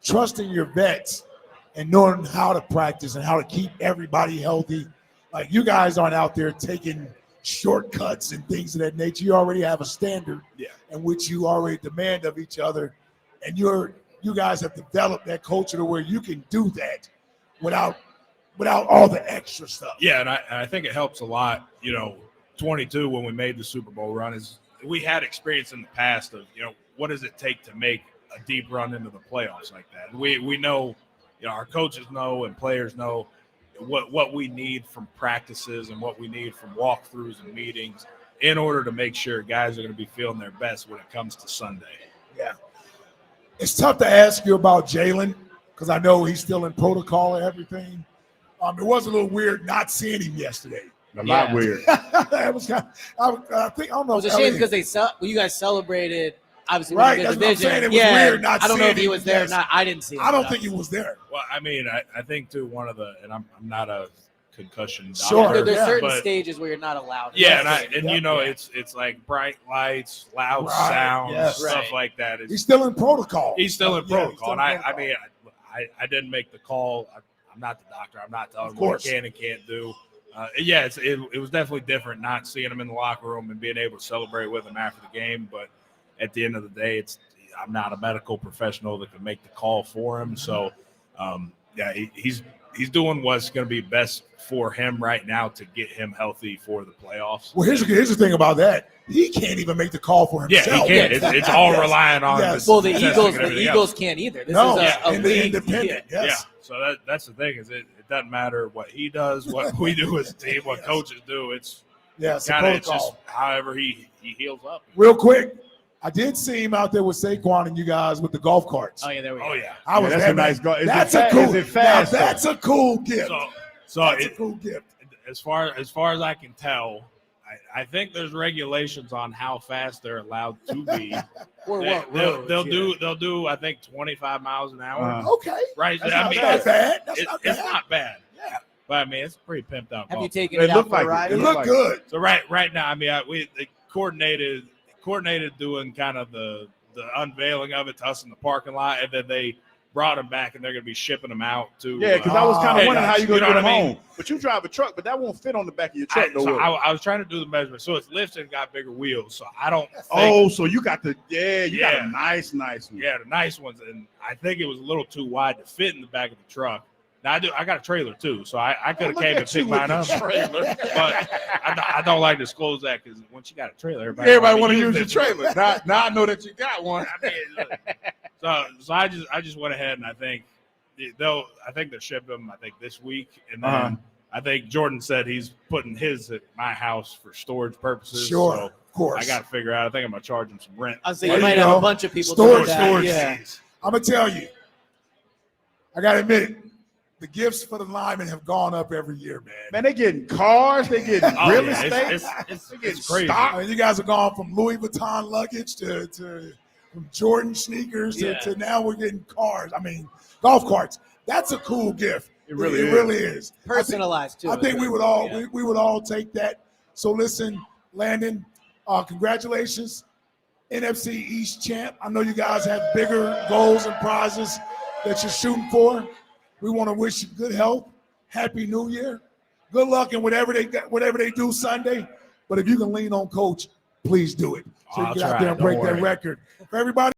trusting your vets and knowing how to practice and how to keep everybody healthy. Like, you guys aren't out there taking shortcuts and things of that nature. You already have a standard in which you already demand of each other. And you guys have developed that culture to where you can do that without all the extra stuff. Yeah, and I think it helps a lot. 22, when we made the Super Bowl run, is we had experience in the past of, what does it take to make a deep run into the playoffs like that. We know, our coaches know and players know what we need from practices and what we need from walkthroughs and meetings in order to make sure guys are going to be feeling their best when it comes to Sunday. Yeah. It's tough to ask you about Jalen, because I know he's still in protocol and everything. It was a little weird not seeing him yesterday. A lot weird. It was kind of, I don't know. It was a shame because you guys celebrated, obviously, right, the that's division. What I'm saying. It was weird not I don't know if he seeing was him. there or not. I didn't see him. I don't think he was there. Well, I mean, I think too, one of the, and I'm not a concussion. Sure. doctor, There's certain but- stages where you're not allowed. Yeah, and you know, it's like bright lights, loud sounds, stuff like that. He's still in protocol. He's still in Yeah, protocol. And I mean, I didn't make the call. I'm not the doctor. I'm not telling him what he can and can't do. It was definitely different not seeing him in the locker room and being able to celebrate with him after the game. But at the end of the day, I'm not a medical professional that can make the call for him. So, he's doing what's going to be best for him right now to get him healthy for the playoffs. Well, here's the thing about that. He can't even make the call for himself. Yeah, he can't. It's all relying on. Well, the Eagles can't either. This is a league. Independent. Yes. Yeah. So that's the thing is it doesn't matter what he does, what we do as a team, what coaches do. It's it's just however he heals up. Real quick, I did see him out there with Saquon and you guys with the golf carts. Oh yeah, there we go. Oh yeah, I was that's happy. a nice golf. That's a cool. Is it fast? Now, that's a cool gift. So that's a cool gift. As far as I can tell, I think there's regulations on how fast they're allowed to be. They'll do I think 25 miles an hour. Okay, right? That's I mean, not bad. It's not bad. Yeah, but I mean it's pretty pimped out. Have you golf. taken it out for a ride? It looked good. So right now, I mean, they coordinated doing kind of the unveiling of it to us in the parking lot, and then they brought them back, and they're going to be shipping them out to. Yeah, because I was kind of wondering how you're going to get them home. mean? But you drive a truck, but that won't fit on the back of your truck. I was trying to do the measurement, so it's lifted and got bigger wheels. So I don't. Think, so you got got a nice one. Yeah, the nice ones, and I think it was a little too wide to fit in the back of the truck. Now I got a trailer too, so I could have came and picked mine up. But I don't like to disclose that because once you got a trailer, everybody want to use your trailer. Now I know that you got one. I mean, so I just went ahead and I think they're shipping them this week, and then I think Jordan said he's putting his at my house for storage purposes. Sure, so of course. I got to figure out. I think I'm gonna charge him some rent. I was thinking you might have a bunch of people storage. Yeah. I'm gonna tell you. I gotta admit it. The gifts for the linemen have gone up every year, man. Man, they getting cars, they getting real estate. It's crazy. I mean, you guys have gone from Louis Vuitton luggage to from Jordan sneakers to now we're getting cars. I mean, golf carts. That's a cool gift. It really is. Personalized too. I think we would all take that. So listen, Landon, congratulations, NFC East champ. I know you guys have bigger goals and prizes that you're shooting for. We want to wish you good health, Happy New Year, good luck in whatever they do Sunday. But if you can lean on Coach, please do it. So you get out there and break that record. For everybody.